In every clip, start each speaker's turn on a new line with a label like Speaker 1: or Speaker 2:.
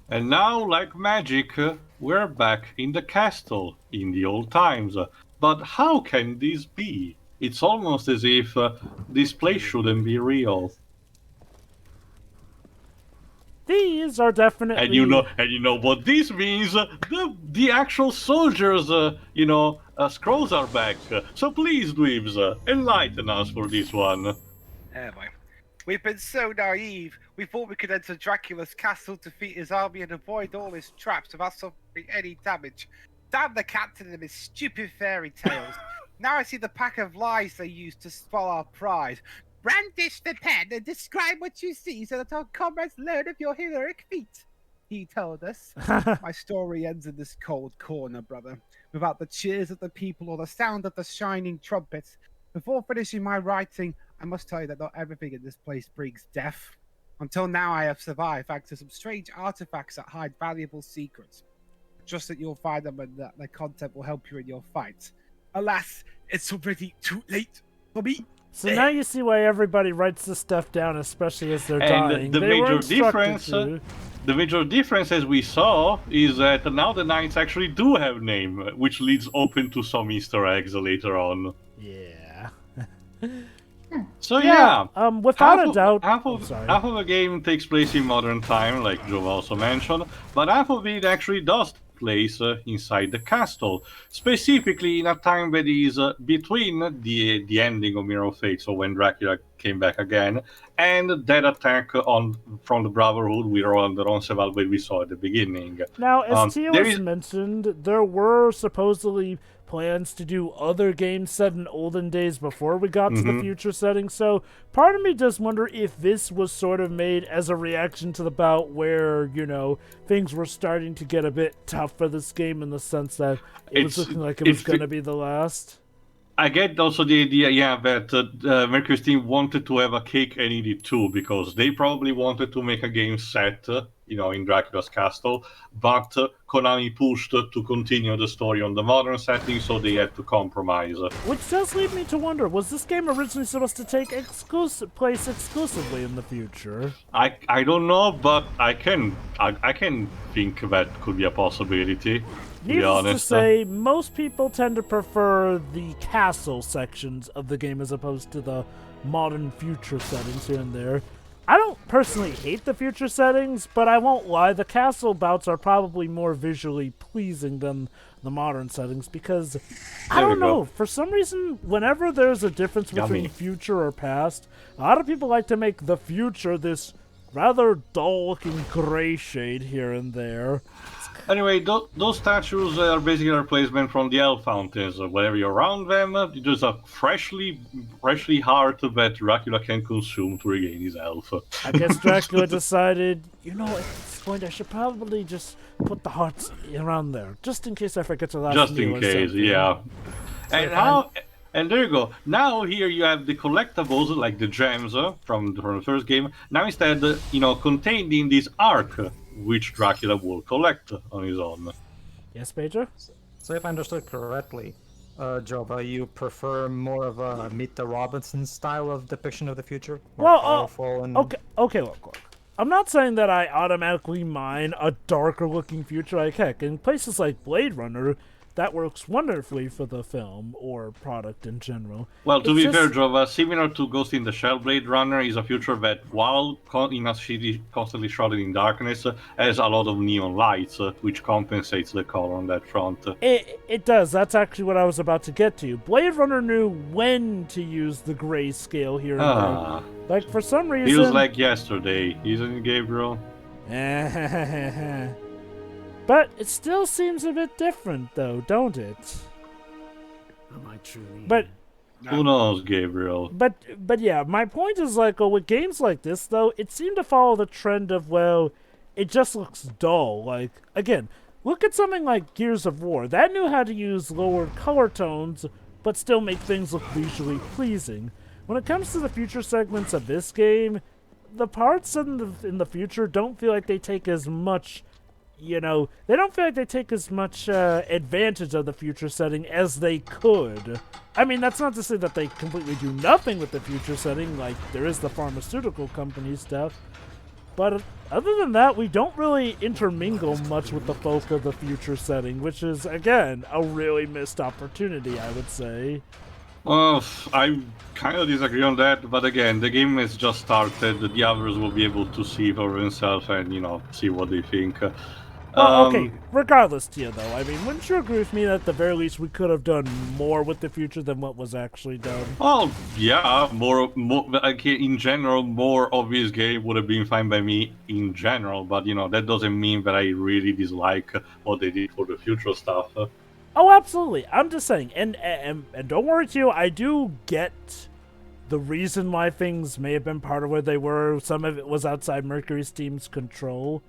Speaker 1: And now, like magic, we're back in the castle, in the old times. But how can this be? It's almost as if this place shouldn't be real.
Speaker 2: These are definitely...
Speaker 1: And you know what this means? The actual soldiers, scrolls are back. So please, dweebs, enlighten us for this one.
Speaker 3: Oh boy. We've been so naive. We thought we could enter Dracula's castle, defeat his army, and avoid all his traps without suffering any damage. Damn the captain and his stupid fairy tales. Now I see the pack of lies they used to spoil our pride. Brandish the pen and describe what you see so that our comrades learn of your heroic feat. He told us. My story ends in this cold corner, brother, without the cheers of the people or the sound of the shining trumpets. Before finishing my writing, I must tell you that not everything in this place brings death. Until now, I have survived thanks to some strange artifacts that hide valuable secrets. Just that you'll find them and that their content will help you in your fight. Alas, it's already too late for me.
Speaker 2: So now you see why everybody writes this stuff down, especially as they're dying.
Speaker 1: And the
Speaker 2: They were
Speaker 1: major
Speaker 2: instructed
Speaker 1: difference,
Speaker 2: to.
Speaker 1: the major difference, as we saw, is that now the knights actually do have name, which leads open to some Easter eggs later on.
Speaker 2: Yeah.
Speaker 1: So yeah,
Speaker 2: without a doubt...
Speaker 1: half of the game takes place in modern time, like Joe also mentioned, but half of it actually does take place inside the castle, specifically in a time that is between the ending of Mirror of Fate, so when Dracula came back again, and that attack from the Brotherhood with Roncesvalles that we saw at the beginning.
Speaker 2: Now, as Tio has mentioned, there were supposedly plans to do other games set in olden days before we got to the future setting, so part of me does wonder if this was sort of made as a reaction to the bout where, things were starting to get a bit tough for this game in the sense that it was looking like it was going to be the last.
Speaker 1: I get also the idea, that Mercury's team wanted to have a cake and eat it too, because they probably wanted to make a game set, in Dracula's castle, but Konami pushed to continue the story on the modern setting, so they had to compromise.
Speaker 2: Which does lead me to wonder, was this game originally supposed to take place exclusively in the future?
Speaker 1: I don't know, but I can think that could be a possibility.
Speaker 2: Needless to say, most people tend to prefer the castle sections of the game as opposed to the modern future settings here and there. I don't personally hate the future settings, but I won't lie, the castle bouts are probably more visually pleasing than the modern settings because, I don't know, for some reason, whenever there's a difference between future or past, a lot of people like to make the future this rather dull-looking gray shade here and there.
Speaker 1: Anyway, those statues are basically a replacement from the elf fountains. Whenever you're around them, there's a freshly heart that Dracula can consume to regain his elf.
Speaker 2: I guess Dracula decided, at this point I should probably just put the hearts around there, just in case I forget to last meal.
Speaker 1: Just in case, yeah. And there you go. Now here you have the collectibles, like the gems from the first game. Now instead, contained in this ark, which Dracula will collect on his own.
Speaker 2: Yes, Pedro?
Speaker 4: So if I understood correctly, Jova, you prefer more of a Meet the Robinson style of depiction of the future?
Speaker 2: Okay, look. I'm not saying that I automatically mine a darker looking future. Like, heck, in places like Blade Runner, that works wonderfully for the film or product in general.
Speaker 1: Well, to be fair, Jova, similar to Ghost in the Shell, Blade Runner is a future that, while in a city constantly shrouded in darkness, has a lot of neon lights, which compensates the color on that front.
Speaker 2: It does. That's actually what I was about to get to. Blade Runner knew when to use the grayscale here and there. Like, for some reason...
Speaker 1: Feels like yesterday, isn't it, Gabriel?
Speaker 2: But it still seems a bit different, though, don't it?
Speaker 5: Am I truly?
Speaker 2: But
Speaker 1: who knows, Gabriel?
Speaker 2: But yeah, my point is with games like this, though, it seemed to follow the trend of it just looks dull. Like, again, look at something like Gears of War. That knew how to use lower color tones, but still make things look visually pleasing. When it comes to the future segments of this game, the parts in the future don't feel like they take as much. They don't feel like they take as much advantage of the future setting as they could. I mean, that's not to say that they completely do nothing with the future setting, like there is the pharmaceutical company stuff. But other than that, we don't really intermingle much with the folk of the future setting, which is, again, a really missed opportunity, I would say.
Speaker 1: Well, I kind of disagree on that, but again, the game has just started. The others will be able to see for themselves and, see what they think.
Speaker 2: Well, okay, regardless, Tia, though, I mean, wouldn't you agree with me that at the very least we could have done more with the future than what was actually done?
Speaker 1: Well, yeah, more okay, in general, more of this game would have been fine by me in general, but, that doesn't mean that I really dislike what they did for the future stuff.
Speaker 2: Oh, absolutely. I'm just saying, and don't worry, Tio, I do get the reason why things may have been part of where they were. Some of it was outside Mercury's team's control.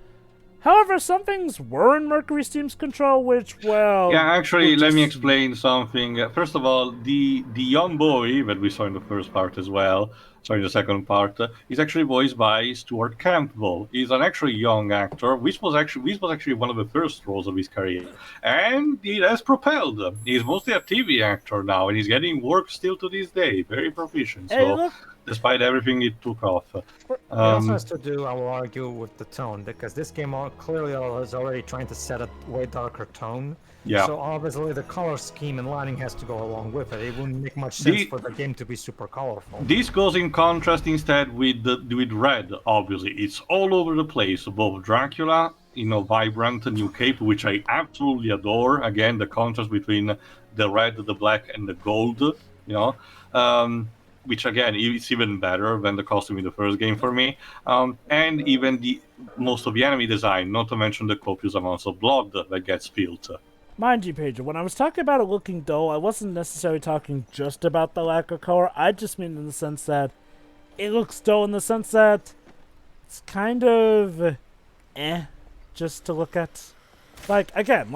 Speaker 2: However, some things were in Mercury's team's control, which, well...
Speaker 1: Yeah, actually, let me explain something. First of all, the young boy that we saw in the first part as well, sorry, the second part, is actually voiced by Stuart Campbell. He's an actually young actor. This was actually one of the first roles of his career, and he has propelled. He's mostly a TV actor now, and he's getting work still to this day. Very proficient.
Speaker 2: Hey,
Speaker 1: so,
Speaker 2: look.
Speaker 1: despite everything it took off.
Speaker 4: It also has to do, I will argue, with the tone, because this game clearly is already trying to set a way darker tone.
Speaker 1: Yeah.
Speaker 4: So obviously the color scheme and lighting has to go along with it. It wouldn't make much sense for the game to be super colorful.
Speaker 1: This goes in contrast instead with Red, obviously. It's all over the place, both Dracula, vibrant new cape, which I absolutely adore. Again, the contrast between the red, the black, and the gold, which again is even better than the costume in the first game for me. And even most of the enemy design, not to mention the copious amounts of blood that gets spilled.
Speaker 2: Mind you, Pedro, when I was talking about it looking dull, I wasn't necessarily talking just about the lack of color. I just mean in the sense that it looks dull in the sense that it's kind of just to look at. Like, again,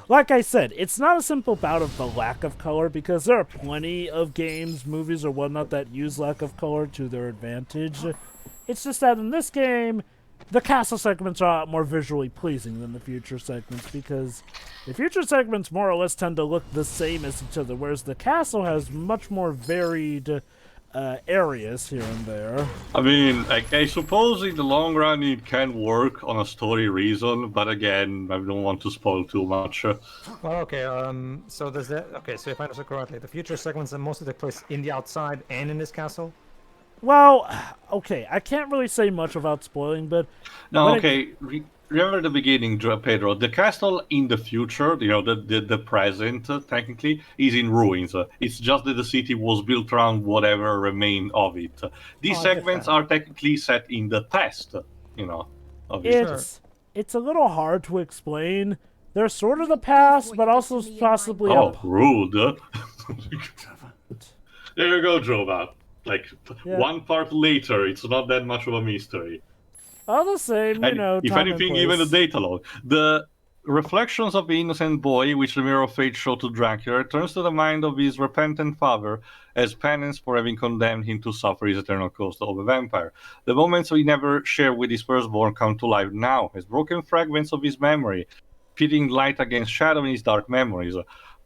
Speaker 2: like I said, it's not a simple bout of the lack of color, because there are plenty of games, movies, or whatnot that use lack of color to their advantage. It's just that in this game, the castle segments are a lot more visually pleasing than the future segments, because the future segments more or less tend to look the same as each other, whereas the castle has much more varied areas here and there.
Speaker 1: I mean, I suppose in the long run it can work on a story reason, but again, I don't want to spoil too much.
Speaker 4: Well, okay, so does that... Okay, so if I understand correctly, the future segments that mostly take place in the outside and in this castle?
Speaker 2: Well, okay, I can't really say much without spoiling, but...
Speaker 1: No, okay, remember the beginning, Pedro. The castle in the future, the present, technically, is in ruins. It's just that the city was built around whatever remained of it. These segments are technically set in the past, of it.
Speaker 2: It's a little hard to explain. They're sort of the past, but also possibly...
Speaker 1: Oh, rude. There you go, Jova. One part later, it's not that much of a mystery.
Speaker 2: All the same,
Speaker 1: if anything, even the data log. The reflections of the innocent boy, which the Mirror of Fate showed to Dracula, turns to the mind of his repentant father as penance for having condemned him to suffer his eternal cost of a vampire. The moments he never shared with his firstborn come to life now, as broken fragments of his memory, pitting light against shadow in his dark memories.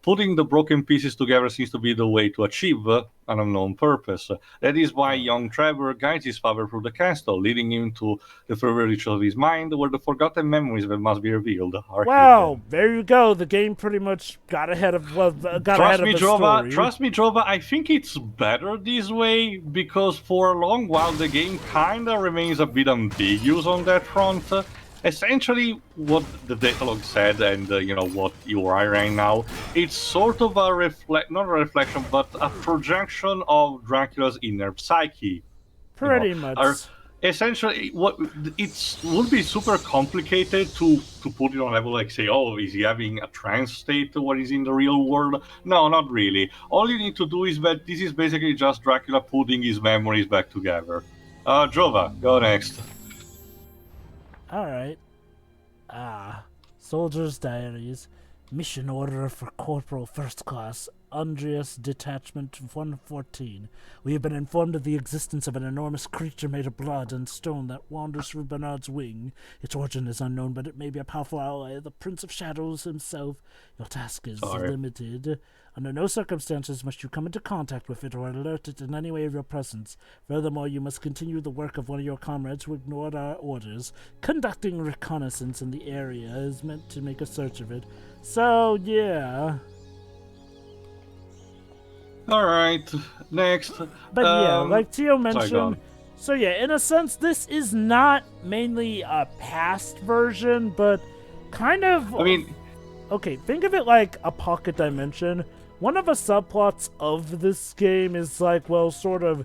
Speaker 1: Putting the broken pieces together seems to be the way to achieve an unknown purpose. That is why young Trevor guides his father through the castle, leading him to the further reach of his mind, where the forgotten memories that must be revealed are hidden.
Speaker 2: There you go. The game pretty much got ahead of the story.
Speaker 1: Trust me, Jova, I think it's better this way, because for a long while the game kinda remains a bit ambiguous on that front. Essentially, what the dialogue said, and what you are right now, it's sort of not a reflection, but a projection of Dracula's inner psyche.
Speaker 2: Pretty much.
Speaker 1: Essentially, it would be super complicated to put it on level, say, oh, is he having a trance state when he's in the real world? No, not really. All you need to do is that this is basically just Dracula putting his memories back together. Jova, go next.
Speaker 2: Alright. Soldier's Diaries. Mission order for Corporal First Class Andreas Detachment 114. We have been informed of the existence of an enormous creature made of blood and stone that wanders through Bernard's wing. Its origin is unknown, but it may be a powerful ally of the Prince of Shadows himself. Your task is limited. Under no circumstances must you come into contact with it or alert it in any way of your presence. Furthermore, you must continue the work of one of your comrades who ignored our orders. Conducting reconnaissance in the area is meant to make a search of it. So, yeah.
Speaker 1: Alright, next.
Speaker 2: But yeah, like Tio
Speaker 1: sorry, go
Speaker 2: mentioned,
Speaker 1: on.
Speaker 2: so yeah, in a sense, this is not mainly a past version, but kind of...
Speaker 1: I mean,
Speaker 2: okay, think of it like a pocket dimension. One of the subplots of this game is like, well, sort of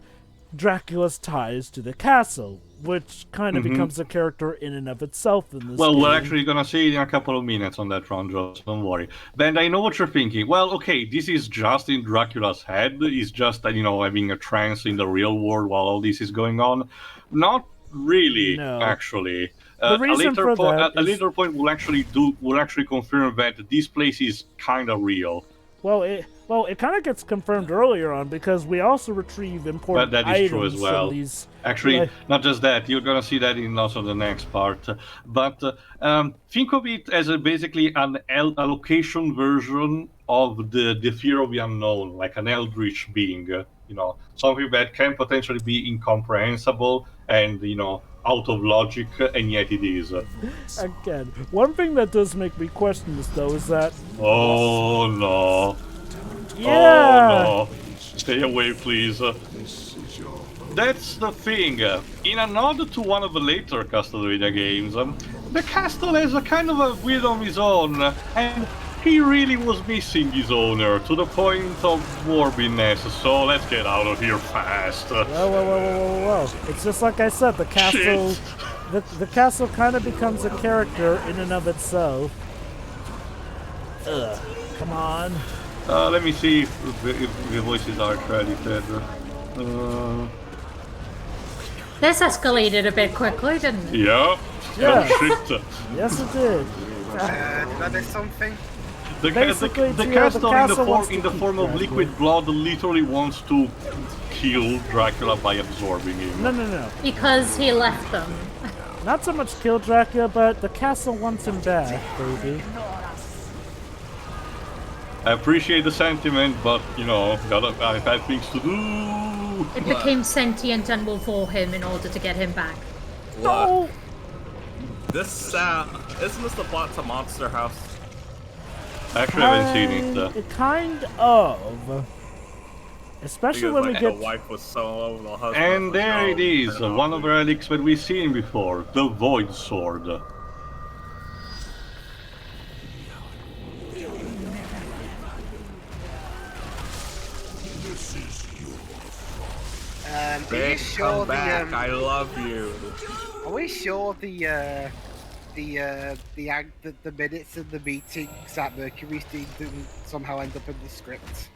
Speaker 2: Dracula's ties to the castle, which kind of becomes a character in and of itself in this
Speaker 1: well,
Speaker 2: game.
Speaker 1: we're actually gonna see it in a couple of minutes on that front, Joe, so don't worry. Ben, I know what you're thinking. Well, okay, this is just in Dracula's head. He's just, having a trance in the real world while all this is going on. Not really,
Speaker 2: No.
Speaker 1: actually.
Speaker 2: The reason for that
Speaker 1: a
Speaker 2: is-
Speaker 1: later point will actually confirm that this place is kind of real.
Speaker 2: Well, it kind of gets confirmed earlier on because we also retrieve important
Speaker 1: But that is
Speaker 2: items
Speaker 1: true as well.
Speaker 2: from these.
Speaker 1: Actually,
Speaker 2: like-
Speaker 1: not just that, you're gonna see that in also the next part. But think of it as basically an allocation version of the fear of the unknown, like an eldritch being. Something that can potentially be incomprehensible and out of logic, and yet it is.
Speaker 2: Again, one thing that does make me question this though is that
Speaker 1: Oh no!
Speaker 2: yeah,
Speaker 1: Oh no! Stay away, please. That's the thing. In a nod to one of the later Castlevania games, the castle has a kind of a will of his own, and he really was missing his owner to the point of morbidness. So let's get out of here fast.
Speaker 2: whoa. It's just like I said, the castle, the castle kind of becomes a character in and of itself. Ugh, come on.
Speaker 1: Let me see if the voices are credited.
Speaker 6: This escalated a bit quickly, didn't it?
Speaker 1: Yeah.
Speaker 2: Yeah.
Speaker 1: Oh shit.
Speaker 2: Yes, it did.
Speaker 3: Did I miss something?
Speaker 1: The
Speaker 2: Basically,
Speaker 1: castle,
Speaker 2: the castle wants
Speaker 1: in
Speaker 2: to
Speaker 1: the
Speaker 2: keep
Speaker 1: form of
Speaker 2: Dracula.
Speaker 1: liquid blood literally wants to kill Dracula by absorbing him.
Speaker 2: No.
Speaker 6: Because he left them.
Speaker 2: Not so much kill Dracula, but the castle wants him back, baby.
Speaker 1: I appreciate the sentiment, but I've had things to do.
Speaker 6: It became sentient and will for him in order to get him back.
Speaker 2: No!
Speaker 7: This isn't this the plot to Monster House?
Speaker 1: Actually, I haven't seen it.
Speaker 2: Kind of. Especially
Speaker 7: Because
Speaker 2: when we
Speaker 7: like,
Speaker 2: get...
Speaker 7: the wife was so the husband.
Speaker 1: And
Speaker 7: was
Speaker 1: there
Speaker 7: like,
Speaker 1: it is,
Speaker 7: turn
Speaker 1: one
Speaker 7: off
Speaker 1: of the relics that we've seen before, the Void Sword.
Speaker 3: Are we
Speaker 7: Vic,
Speaker 3: sure
Speaker 7: come back. I love you.
Speaker 3: Are we sure the minutes of the meetings that Mercury's team didn't somehow end up in the script?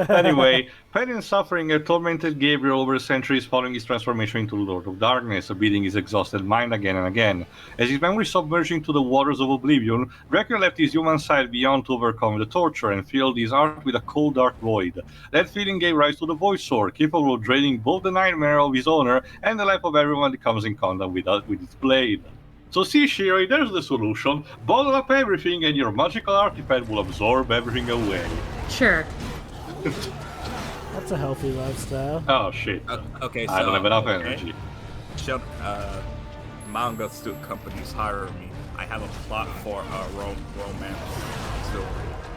Speaker 1: Anyway, pain and suffering have tormented Gabriel over the centuries following his transformation into the Lord of Darkness, beating his exhausted mind again and again. As his memory submerged into the waters of oblivion, Dracula left his human side beyond to overcome the torture and filled his heart with a cold, dark void. That feeling gave rise to the Void Sword, capable of draining both the nightmare of his owner and the life of everyone that comes in contact with its blade. So see, Shiri, there's the solution. Bottle up everything and your magical artifact will absorb everything away.
Speaker 6: Sure.
Speaker 2: That's a healthy lifestyle.
Speaker 1: Oh shit.
Speaker 7: Okay, so
Speaker 1: I don't have enough
Speaker 7: okay.
Speaker 1: energy.
Speaker 7: Manga suit companies hire me. I have a plot for a romance story.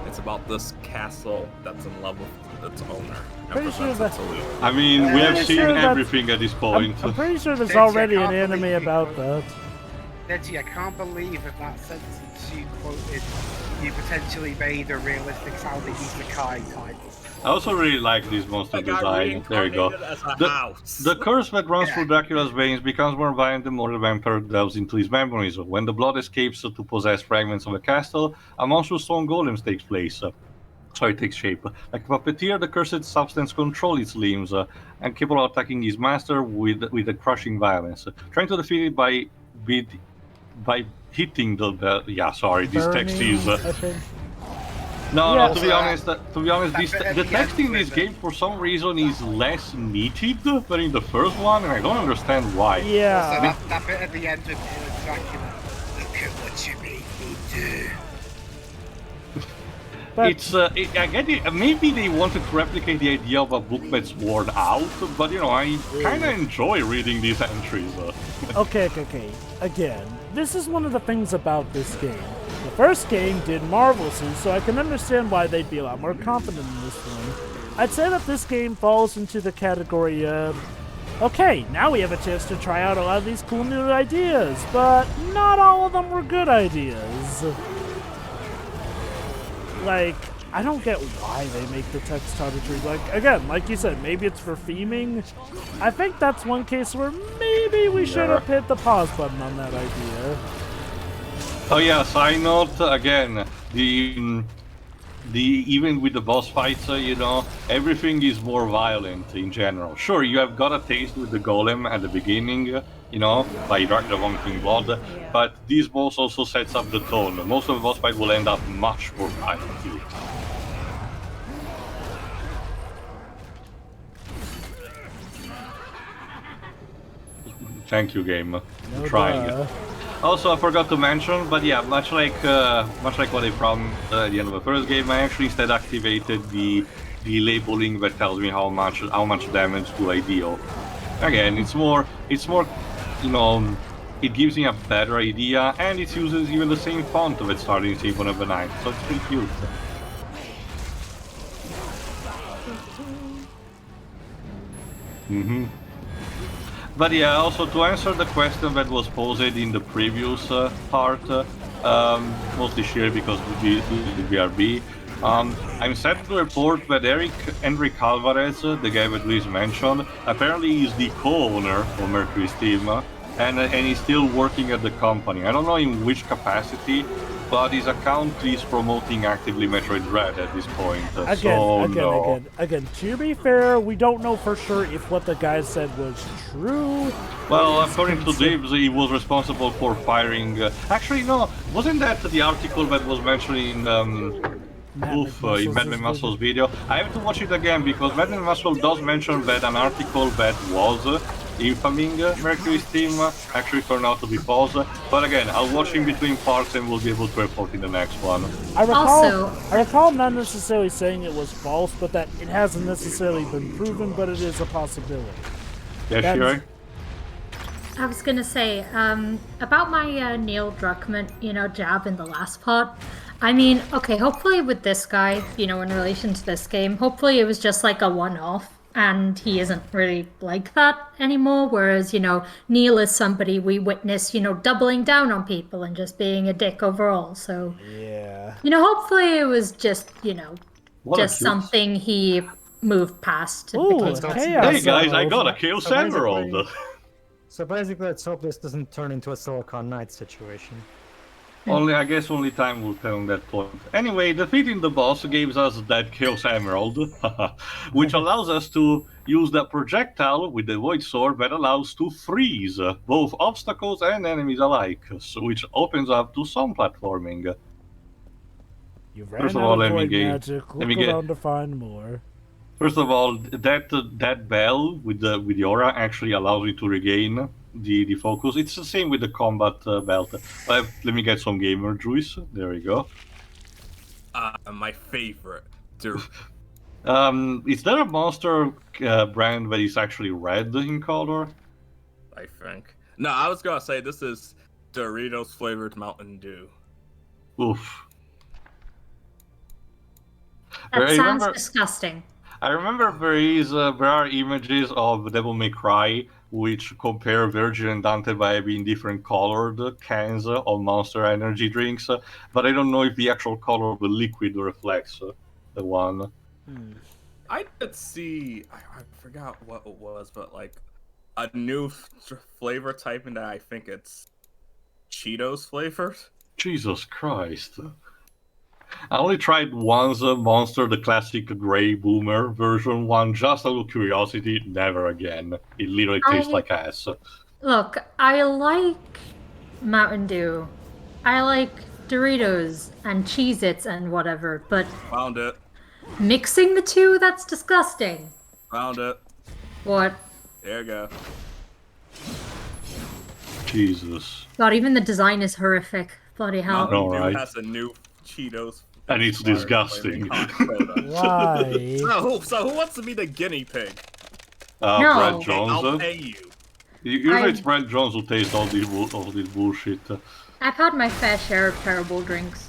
Speaker 7: It's about this castle that's in love with its owner and
Speaker 2: Pretty sure
Speaker 7: prevents it
Speaker 2: that-
Speaker 7: to leave.
Speaker 1: I mean, we have
Speaker 2: pretty
Speaker 1: seen
Speaker 2: sure that's-
Speaker 1: everything at this point.
Speaker 2: I'm pretty sure there's
Speaker 3: Did you
Speaker 2: already an
Speaker 3: can't
Speaker 2: anime
Speaker 3: believe
Speaker 2: about
Speaker 3: you-
Speaker 2: that.
Speaker 3: Deji, I can't believe in that sentence you quoted, you potentially made a realistic sounding Isekai title.
Speaker 1: I also really like this monster
Speaker 7: I got
Speaker 1: design. There you go.
Speaker 7: reincarnated as a
Speaker 1: The-
Speaker 7: house.
Speaker 1: The curse that runs through Dracula's veins becomes more violent the more the vampire delves into his memories. When the blood escapes to possess fragments of the castle, a monstrous stone golem takes place. It takes shape. Like a puppeteer, the cursed substance controls its limbs and capable of attacking his master with a crushing violence. Trying to defeat it by hitting the... yeah, sorry, this text
Speaker 2: Burning,
Speaker 1: is...
Speaker 2: I think.
Speaker 1: No,
Speaker 2: Yeah.
Speaker 1: no. To be honest, this,
Speaker 3: That bit
Speaker 1: the
Speaker 3: at the
Speaker 1: text
Speaker 3: end
Speaker 1: in this
Speaker 3: with
Speaker 1: game for some reason is less needed than in the first one, and I don't understand why.
Speaker 3: Also,
Speaker 2: Yeah.
Speaker 3: that bit at the end with Dracula. Look at what you made me do.
Speaker 2: But
Speaker 1: It's I get it. Maybe they wanted to replicate the idea of a book that's worn out, but you know, I kind of enjoy reading these entries.
Speaker 2: okay. Again, this is one of the things about this game. The first game did marvelously, so I can understand why they'd be a lot more confident in this one. I'd say that this game falls into the category of, okay, now we have a chance to try out a lot of these cool new ideas, but not all of them were good ideas. Like, I don't get why they make the text title tree. Like, again, like you said, maybe it's for theming. I think that's one case where maybe we should have hit the pause button on that idea.
Speaker 1: Oh yeah, side note again, the even with the boss fights, you know, everything is more violent in general. Sure, you have got a taste with the golem at the beginning, you know, by the vomiting blood, but this boss also sets up the tone. Most of the boss fight will end up much more violently. Thank you, game. I'm trying. Also, I forgot to mention, but yeah, much like what I promised at the end of the first game, I actually instead activated the labeling that tells me how much damage do I deal. Again, it's more, you know, it gives me a better idea, and it uses even the same font that started in Symphony of the Night, so it's pretty cute. But yeah, also to answer the question that was posed in the previous part, mostly shared because we the BRB, I'm sad to report that Enric Alvarez, the guy that Luis mentioned, apparently is the co-owner of Mercury's team, and he's still working at the company. I don't know in which capacity, but his account is promoting actively Metroid Dread at this point.
Speaker 2: Again, to be fair, we don't know for sure if what the guy said was true.
Speaker 1: Well, according to Dibs, he was responsible for firing... actually, no, wasn't that the article that was mentioned in Madman Muscle's video? I have to watch it again, because Madman Muscle does mention that an article that was infaming Mercury's team actually turned out to be false. But again, I'll watch in between parts and we'll be able to report in the next one.
Speaker 2: I recall not necessarily saying it was false, but that it hasn't necessarily been proven, but it is a possibility.
Speaker 1: Yeah, sure.
Speaker 6: I was gonna say, about my Neil Druckmann, jab in the last part. I mean, okay, hopefully with this guy, in relation to this game, hopefully it was just like a one-off. And he isn't really like that anymore, whereas, Neil is somebody we witness, doubling down on people and just being a dick overall. So,
Speaker 2: yeah.
Speaker 6: Hopefully it was just, just something he moved past.
Speaker 2: Ooh,
Speaker 1: hey guys, I got a Chaos Emerald!
Speaker 4: So basically, let's hope this doesn't turn into a Silicon Knights situation.
Speaker 1: I guess only time will tell on that point. Anyway, defeating the boss gives us that Chaos Emerald, which allows us to use the projectile with the Void Sword that allows to freeze both obstacles and enemies alike, so which opens up to some platforming.
Speaker 2: You ran out of void magic. Look around to find more.
Speaker 1: First of all, that bell with the aura actually allows you to regain the focus. It's the same with the combat belt. Let me get some gamer juice. There we go.
Speaker 7: My favorite.
Speaker 1: Is there a monster brand that is actually red in color?
Speaker 7: I think. No, I was gonna say this is Doritos flavored Mountain Dew.
Speaker 1: Oof.
Speaker 6: That sounds disgusting.
Speaker 1: I remember there are images of Devil May Cry which compare Virgil and Dante by being different colored cans of Monster Energy drinks, but I don't know if the actual color of the liquid reflects the one.
Speaker 7: I did see, I forgot what it was, but like a new flavor type, and I think it's Cheetos flavored.
Speaker 1: Jesus Christ. I only tried once Monster, the classic Grey Boomer version one, just out of curiosity, never again. It literally tastes like ass.
Speaker 6: Look, I like Mountain Dew. I like Doritos and Cheez-Its and whatever, but
Speaker 7: Found it.
Speaker 6: mixing the two, that's disgusting.
Speaker 7: Found it.
Speaker 6: What?
Speaker 7: There you go.
Speaker 1: Jesus.
Speaker 6: God, even the design is horrific. Bloody hell.
Speaker 1: All
Speaker 7: Mountain
Speaker 1: right.
Speaker 7: Dew has a new Cheetos.
Speaker 1: And it's
Speaker 7: flavored
Speaker 1: disgusting.
Speaker 7: soda.
Speaker 2: Why?
Speaker 7: So who wants to be the guinea pig?
Speaker 6: No.
Speaker 1: Brad
Speaker 7: I'll
Speaker 1: Jones.
Speaker 7: pay you.
Speaker 1: Usually it's Brad Jones who tastes all this bullshit.
Speaker 6: I've had my fair share of terrible drinks.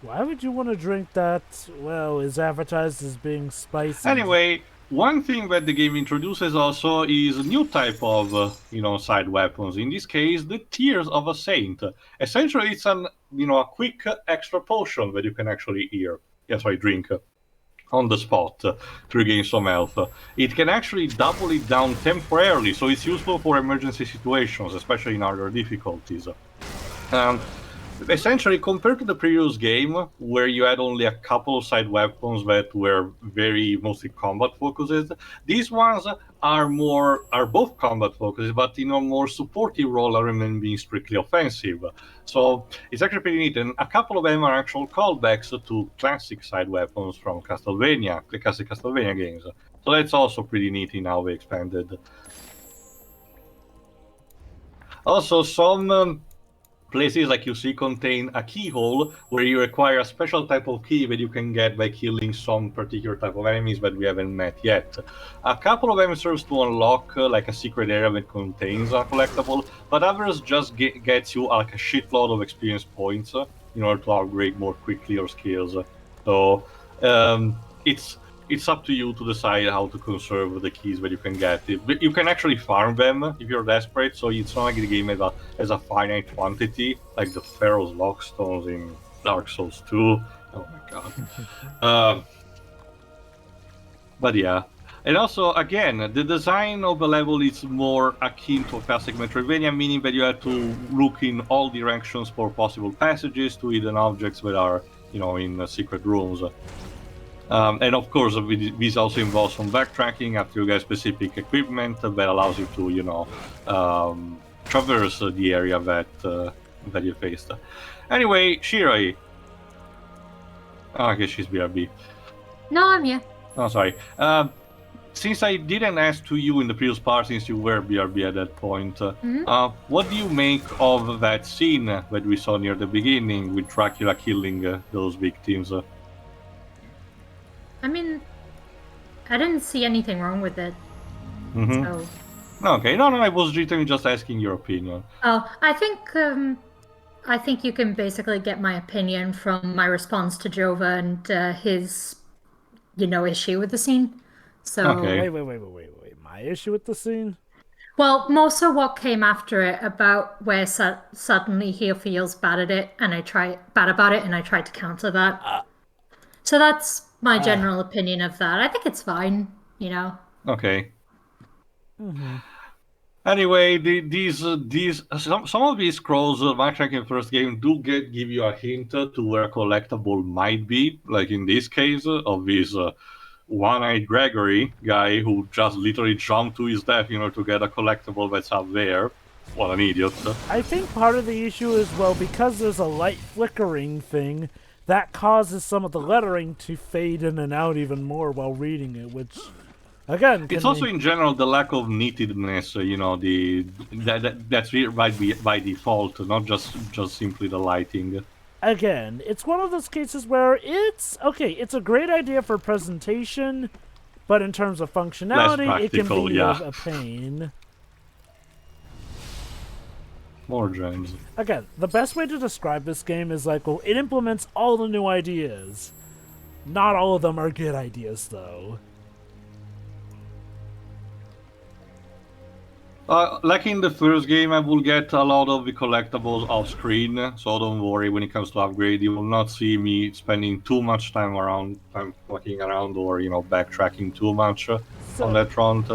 Speaker 2: Why would you want to drink that, well, is advertised as being spicy?
Speaker 1: Anyway, one thing that the game introduces also is a new type of, side weapons. In this case, the Tears of a Saint. Essentially, it's a quick extra potion that you can actually drink on the spot to regain some health. It can actually double it down temporarily, so it's useful for emergency situations, especially in harder difficulties. Essentially, compared to the previous game, where you had only a couple of side weapons that were very mostly combat focused, these ones are both combat focused, but in a more supportive role rather than being strictly offensive. So it's actually pretty neat, and a couple of them are actual callbacks to classic side weapons from Castlevania, the classic Castlevania games. So that's also pretty neat in how they expanded. Also, some places like you see contain a keyhole where you require a special type of key that you can get by killing some particular type of enemies that we haven't met yet. A couple of them serves to unlock like a secret area that contains a collectible, but others just gets you like a shitload of experience points in order to upgrade more quickly your skills. So it's up to you to decide how to conserve the keys that you can get. You can actually farm them if you're desperate, so it's not like the game has a finite quantity, like the Pharaoh's Lockstones in Dark Souls 2. Oh my god. But yeah. And also, again, the design of the level is more akin to a classic Metroidvania, meaning that you have to look in all directions for possible passages to hidden objects that are, in secret rooms. And of course, this also involves some backtracking after you get specific equipment that allows you to, traverse the area that you faced. Anyway, Shirai. Oh, I guess she's BRB.
Speaker 6: No, I'm here.
Speaker 1: Oh, sorry. Since I didn't ask to you in the previous part, since you were BRB at that point, what do you make of that scene that we saw near the beginning with Dracula killing those victims?
Speaker 6: I mean, I didn't see anything wrong with it.
Speaker 1: Mm-hmm.
Speaker 6: So.
Speaker 1: Okay, no, I was literally just asking your opinion.
Speaker 6: Oh, I think you can basically get my opinion from my response to Jova and his, issue with the scene. So.
Speaker 1: Okay.
Speaker 2: Wait. My issue with the scene?
Speaker 6: Well, most of what came after it about where suddenly he feels bad at it, and I try to counter that. So that's my general opinion of that. I think it's fine,
Speaker 1: Okay.
Speaker 2: Mm-hmm.
Speaker 1: Anyway, some of these scrolls, backtracking first game, do give you a hint to where a collectible might be. Like in this case, of this one-eyed Gregory guy who just literally jumped to his death in order to get a collectible that's up there. What an idiot.
Speaker 2: I think part of the issue is, well, because there's a light flickering thing, that causes some of the lettering to fade in and out even more while reading it, which, again,
Speaker 1: it's also in general the lack of neatedness, that's really by default, not just simply the lighting.
Speaker 2: Again, it's one of those cases where it's a great idea for presentation, but in terms of functionality, it can be a pain.
Speaker 1: More gems.
Speaker 2: Again, the best way to describe this game is like, well, it implements all the new ideas. Not all of them are good ideas, though.
Speaker 1: Like in the first game, I will get a lot of the collectibles off screen, so don't worry when it comes to upgrade. You will not see me spending too much time walking around or, backtracking too much on that front.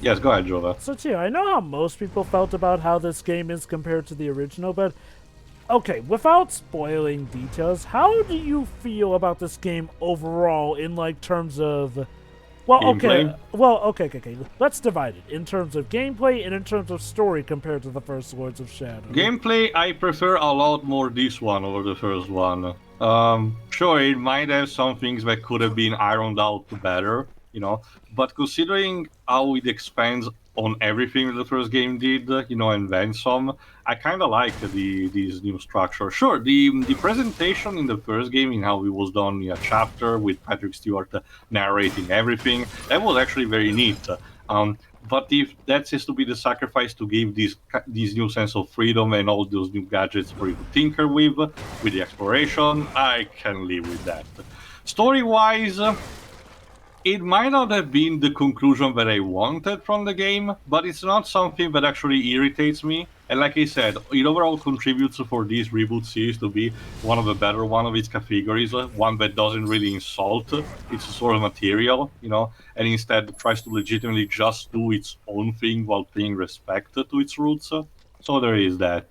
Speaker 1: Yes, go ahead, Jova.
Speaker 2: So, too, I know how most people felt about how this game is compared to the original, but okay, without spoiling details, how do you feel about this game overall in, like, terms of Well,
Speaker 1: gameplay?
Speaker 2: okay. Let's divide it in terms of gameplay and in terms of story compared to the first Lords of Shadow.
Speaker 1: Gameplay, I prefer a lot more this one over the first one. Sure, it might have some things that could have been ironed out better, you know, but considering how it expands on everything the first game did, you know, and then some, I kind of like this new structure. Sure, the presentation in the first game, in how it was done in a chapter with Patrick Stewart narrating everything, that was actually very neat. But if that has to be the sacrifice to give this new sense of freedom and all those new gadgets for you to tinker with the exploration, I can live with that. Story-wise, it might not have been the conclusion that I wanted from the game, but it's not something that actually irritates me. And like I said, it overall contributes for this reboot series to be one of the better one of its categories, one that doesn't really insult its source material, you know, and instead tries to legitimately just do its own thing while paying respect to its roots. So there is that.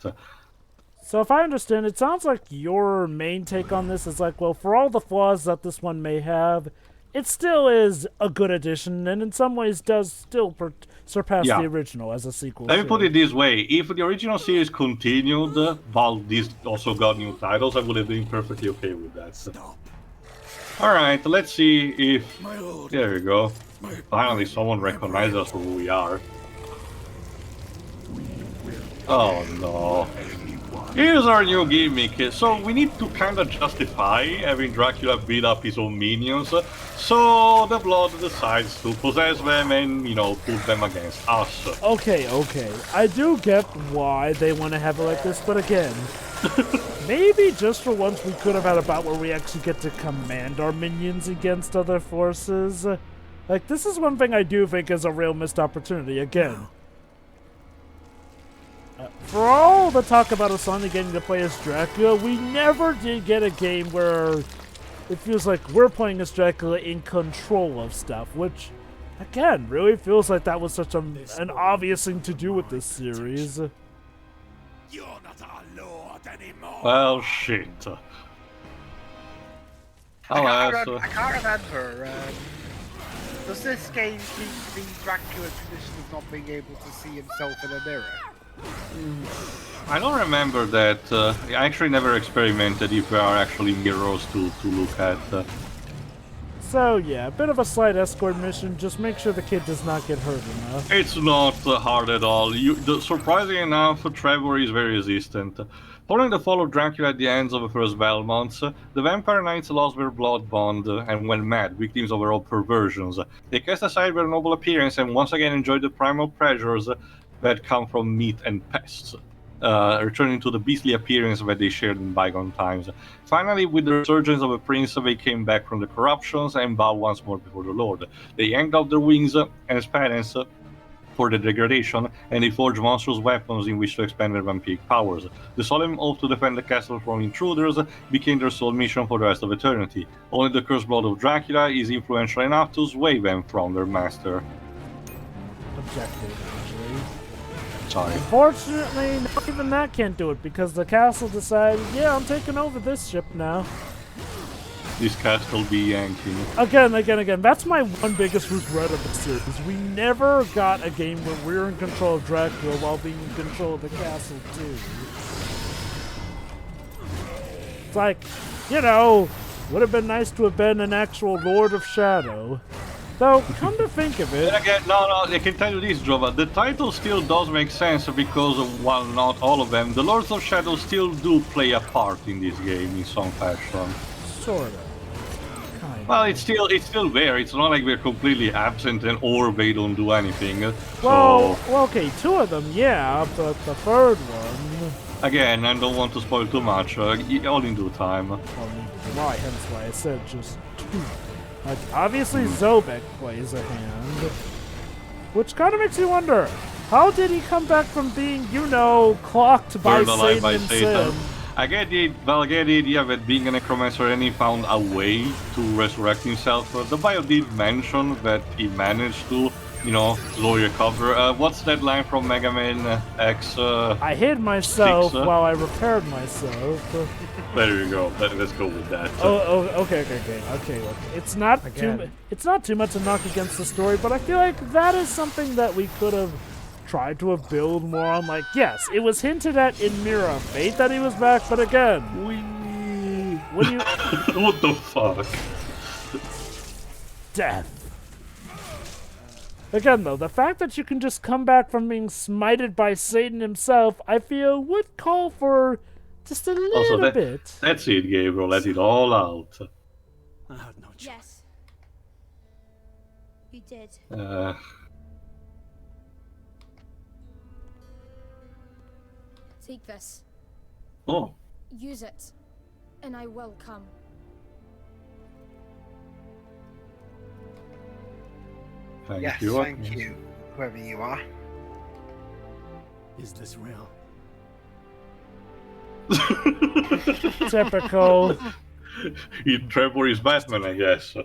Speaker 2: So if I understand, it sounds like your main take on this is like, well, for all the flaws that this one may have, it still is a good addition, and in some ways does still surpass the original as a sequel.
Speaker 1: Let me put it this way: if the original series continued while this also got new titles, I would have been perfectly okay with that. All right, let's see if there we go. Finally, someone recognizes us for who we are. Oh no. Here's our new gimmick. So we need to kind of justify having Dracula beat up his own minions. So the Blood decides to possess them and, you know, put them against us.
Speaker 2: Okay. I do get why they want to have it like this, but again, maybe just for once we could have had a bout where we actually get to command our minions against other forces. Like, this is one thing I do think is a real missed opportunity. Again, for all the talk about us only getting to play as Dracula, we never did get a game where it feels like we're playing as Dracula in control of stuff, which, again, really feels like that was such an obvious thing to do with this series.
Speaker 5: You're not our lord anymore.
Speaker 1: Well, shit.
Speaker 3: I can't remember. Does this game keep the Dracula tradition of not being able to see himself in a mirror?
Speaker 1: I don't remember that. I actually never experimented if there are actually mirrors to look at.
Speaker 2: So yeah, a bit of a slight escort mission. Just make sure the kid does not get hurt enough.
Speaker 1: It's not hard at all. Surprisingly enough, Trevor is very resistant. Following the fall of Dracula at the ends of the first Belmonts, the Vampire Knights lost their blood bond and went mad, victims of their own perversions. They cast aside their noble appearance and once again enjoyed the primal pleasures that come from meat and pests, returning to the beastly appearance that they shared in bygone times. Finally, with the resurgence of a prince, they came back from the corruptions and bowed once more before the Lord. They yanked out their wings as penance for the degradation, and they forged monstrous weapons in which to expand their vampiric powers. The solemn oath to defend the castle from intruders became their sole mission for the rest of eternity. Only the cursed blood of Dracula is influential enough to sway them from their master.
Speaker 2: Objective, actually.
Speaker 1: Sorry.
Speaker 2: Unfortunately, not even that can't do it because the castle decided, yeah, I'm taking over this ship now.
Speaker 1: This castle be yanking.
Speaker 2: Again. That's my one biggest regret of the series. We never got a game where we're in control of Dracula while being in control of the castle too. It's like, you know, would have been nice to have been an actual Lord of Shadow. Though, come to think of it...
Speaker 1: Again, no, I can tell you this, Jova. The title still does make sense because, while not all of them, the Lords of Shadow still do play a part in this game in some fashion.
Speaker 2: Sort of. Kind
Speaker 1: Well,
Speaker 2: of.
Speaker 1: it's still there. It's not like we're completely absent or they don't do anything.
Speaker 2: Well,
Speaker 1: So,
Speaker 2: okay, two of them, yeah, but the third one...
Speaker 1: again, I don't want to spoil too much. All in due time.
Speaker 2: Well, why? Hence why I said just two. Like, obviously Zobek plays a hand. Which kind of makes you wonder, how did he come back from being, you know, clocked by
Speaker 1: Burned alive
Speaker 2: Satan
Speaker 1: by
Speaker 2: and
Speaker 1: Satan.
Speaker 2: Sin?
Speaker 1: I get the idea that being a necromancer and he found a way to resurrect himself. The bio did mention that he managed to slow recover. What's that line from Mega Man X?
Speaker 2: I hid myself
Speaker 1: 6,
Speaker 2: while I repaired myself.
Speaker 1: There you go. Let's go with that.
Speaker 2: Okay. Look, it's not too much to knock against the story, but I feel like that is something that we could have tried to have built more on. Like, yes, it was hinted at in Mirror of Fate that he was back, but again, when you
Speaker 1: What the fuck?
Speaker 2: death. Again, though, the fact that you can just come back from being smited by Satan himself, I feel would call for just a little bit.
Speaker 1: That's it, Gabriel. Let it all out.
Speaker 5: I had no choice.
Speaker 8: Yes. You did. Take this.
Speaker 1: Oh,
Speaker 8: Use it. And I will come.
Speaker 1: thank
Speaker 3: Yes,
Speaker 1: you.
Speaker 3: thank you, whoever you are.
Speaker 5: Is this real?
Speaker 2: Typical.
Speaker 1: Trevor is Batman, I guess.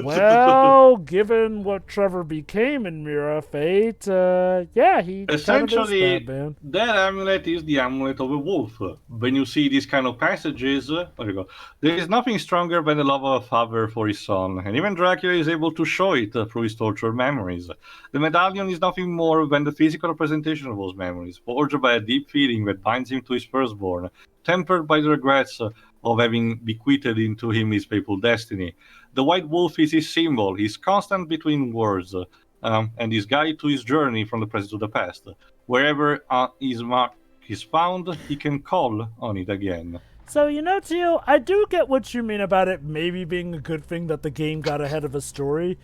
Speaker 2: Well, given what Trevor became in Mirror of Fate, yeah, he
Speaker 1: Essentially,
Speaker 2: kind of is Batman.
Speaker 1: that amulet is the amulet of a wolf. When you see these kind of passages, there you go. There is nothing stronger than the love of a father for his son, and even Dracula is able to show it through his tortured memories. The medallion is nothing more than the physical representation of those memories, forged by a deep feeling that binds him to his firstborn, tempered by the regrets of having bequeathed into him his papal destiny. The white wolf is his symbol, his constant between words, and his guide to his journey from the present to the past. Wherever his mark is found, he can call on it again.
Speaker 2: So, Tio, I do get what you mean about it maybe being a good thing that the game got ahead of a story.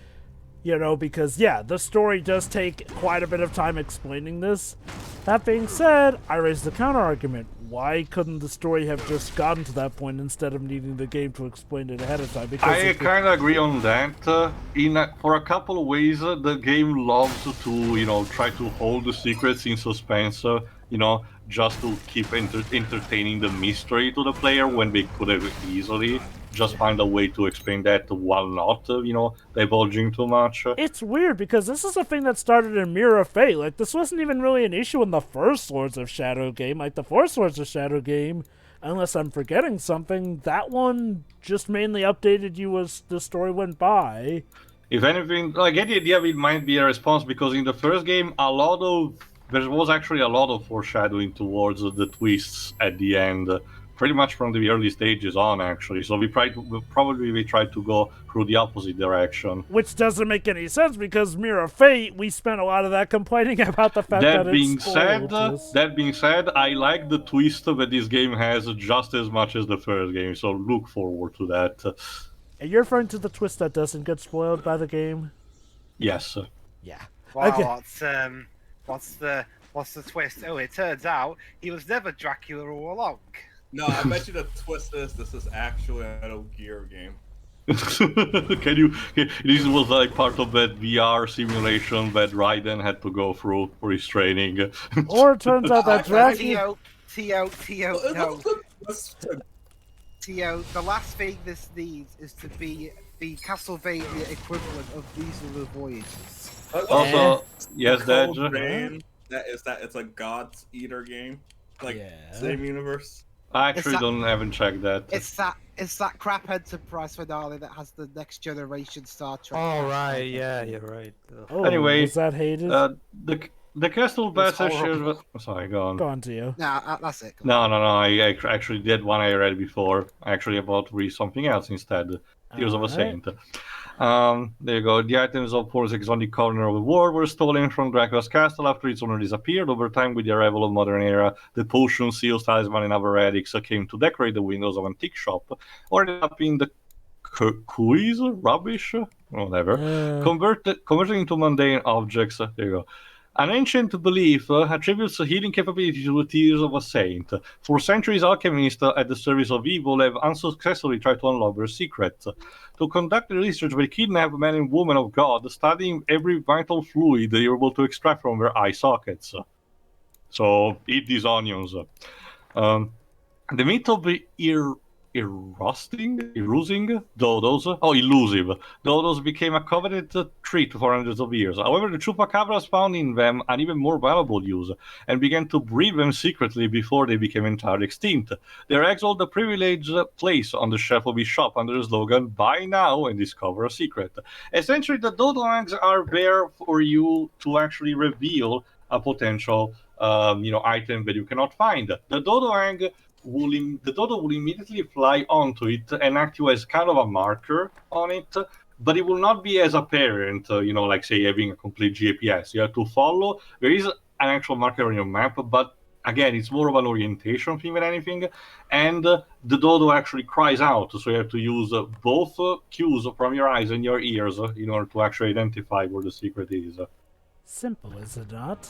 Speaker 2: Because, yeah, the story does take quite a bit of time explaining this. That being said, I raised the counter-argument. Why couldn't the story have just gotten to that point instead of needing the game to explain it ahead of time? Because
Speaker 1: I kind of agree on that. For a couple of ways, the game loves to, try to hold the secrets in suspense, just to keep entertaining the mystery to the player when they could have easily just find a way to explain that while not, divulging too much.
Speaker 2: It's weird because this is a thing that started in Mirror of Fate. Like, this wasn't even really an issue in the first Swords of Shadow game. Like, the fourth Swords of Shadow game, unless I'm forgetting something, that one just mainly updated you as the story went by.
Speaker 1: If anything, I get the idea it might be a response because in the first game, there was actually a lot of foreshadowing towards the twists at the end. Pretty much from the early stages on, actually. So we tried to go through the opposite direction.
Speaker 2: Which doesn't make any sense because Mirror of Fate, we spent a lot of that complaining about the fact that
Speaker 1: being
Speaker 2: it's spoiled us.
Speaker 1: That being said, I like the twist that this game has just as much as the first game. So look forward to that.
Speaker 2: And you're referring to the twist that doesn't get spoiled by the game?
Speaker 1: Yes.
Speaker 2: Yeah.
Speaker 3: Wow,
Speaker 2: Okay.
Speaker 3: what's the twist? Oh, it turns out he was never Dracula all along.
Speaker 7: No, I bet you the twist is this is actually a Metal Gear game.
Speaker 1: This was like part of that VR simulation that Raiden had to go through for his training.
Speaker 2: Or it turns out that Dracula...
Speaker 3: Tio, no. Tio, the last thing this needs is to be the Castlevania equivalent of These Are the Voyages.
Speaker 1: Also, yes,
Speaker 7: Cold
Speaker 1: Dej.
Speaker 7: Rain, it's a God's Eater game. Same universe.
Speaker 1: I actually haven't checked that.
Speaker 3: It's that crap Enterprise finale that has the Next Generation Star Trek.
Speaker 4: Oh, right, yeah, you're right.
Speaker 2: Oh,
Speaker 1: Anyway,
Speaker 2: was that hated?
Speaker 1: The Castle Passage. Sorry, go on.
Speaker 2: Go on to you.
Speaker 3: Nah, that's it.
Speaker 1: No. I actually did one I read before. Actually, about to read something else instead. Tears of a Saint. There you go. The items of forensics on the corner of the world were stolen from Dracula's castle after its owner disappeared. Over time, with the arrival of modern era, the potion, seals, talisman, and other relics came to decorate the windows of antique shop, or ended up in the quiz rubbish, whatever, converting into mundane objects. There you go. An ancient belief attributes healing capability to the tears of a saint. For centuries, alchemists at the service of evil have unsuccessfully tried to unlock their secret. To conduct the research, they kidnap men and women of God, studying every vital fluid they are able to extract from their eye sockets. So, eat these onions. The myth of the erusing dodos. Oh, elusive. Dodos became a coveted treat for hundreds of years. However, the chupacabras found in them an even more valuable use and began to breed them secretly before they became entirely extinct. Their eggs hold a privileged place on the shelf of his shop under the slogan "Buy now and discover a secret." Essentially, the dodo eggs are there for you to actually reveal a potential item that you cannot find. The dodo will immediately fly onto it and act you as kind of a marker on it, but it will not be as apparent, like say having a complete GPS. You have to follow. There is an actual marker on your map, but again, it's more of an orientation thing than anything. And the dodo actually cries out, so you have to use both cues from your eyes and your ears in order to actually identify where the secret is.
Speaker 2: Simple, is it not?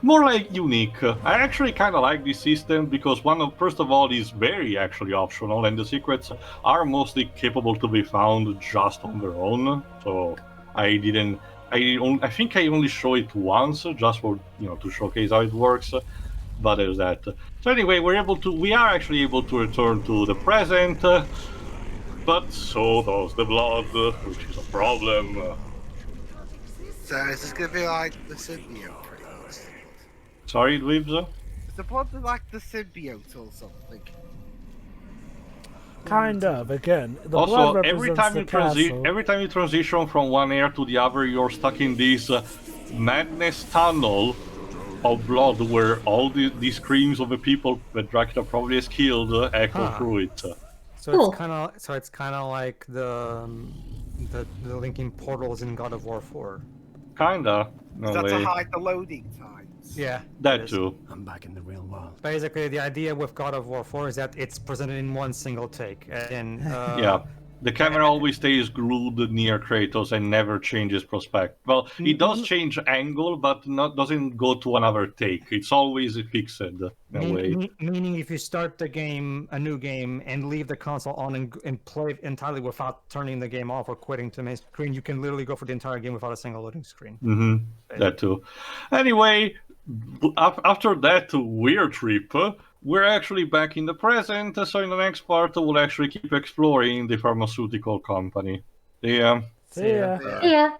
Speaker 1: More like unique. I actually kind of like this system because first of all, is very actually optional, and the secrets are mostly capable to be found just on their own. So I think I only show it once, just for to showcase how it works. But there's that. So anyway, we are actually able to return to the present, but so does the blood, which is a problem.
Speaker 3: So is this going to be like the symbiote?
Speaker 1: Sorry, Dweebs?
Speaker 3: Is the blood like the symbiote or something?
Speaker 2: Kind of. Again, the
Speaker 1: Also,
Speaker 2: blood
Speaker 1: every
Speaker 2: represents
Speaker 1: time
Speaker 2: the castle.
Speaker 1: every time you transition from one area to the other, you're stuck in this madness tunnel of blood where all the screams of the people that Dracula probably has killed echo through it.
Speaker 4: So
Speaker 6: Cool.
Speaker 4: it's kind of like the linking portals in God of War 4.
Speaker 1: Kinda, no
Speaker 3: Is that
Speaker 1: way.
Speaker 3: to hide the loading times?
Speaker 4: Yeah,
Speaker 1: That
Speaker 4: it is.
Speaker 1: too.
Speaker 5: I'm back in the real world.
Speaker 4: Basically, the idea with God of War 4 is that it's presented in one single take. And
Speaker 1: Yeah. The camera always stays glued near Kratos and never changes perspective. Well, it does change angle, but doesn't go to another take. It's always fixed in a way.
Speaker 4: Meaning, if you start a new game, and leave the console on and play entirely without turning the game off or quitting to main screen, you can literally go for the entire game without a single loading screen.
Speaker 1: Mm-hmm. That too. Anyway, after that weird trip, we're actually back in the present. So in the next part, we'll actually keep exploring the pharmaceutical company.
Speaker 2: See ya.
Speaker 6: Yeah.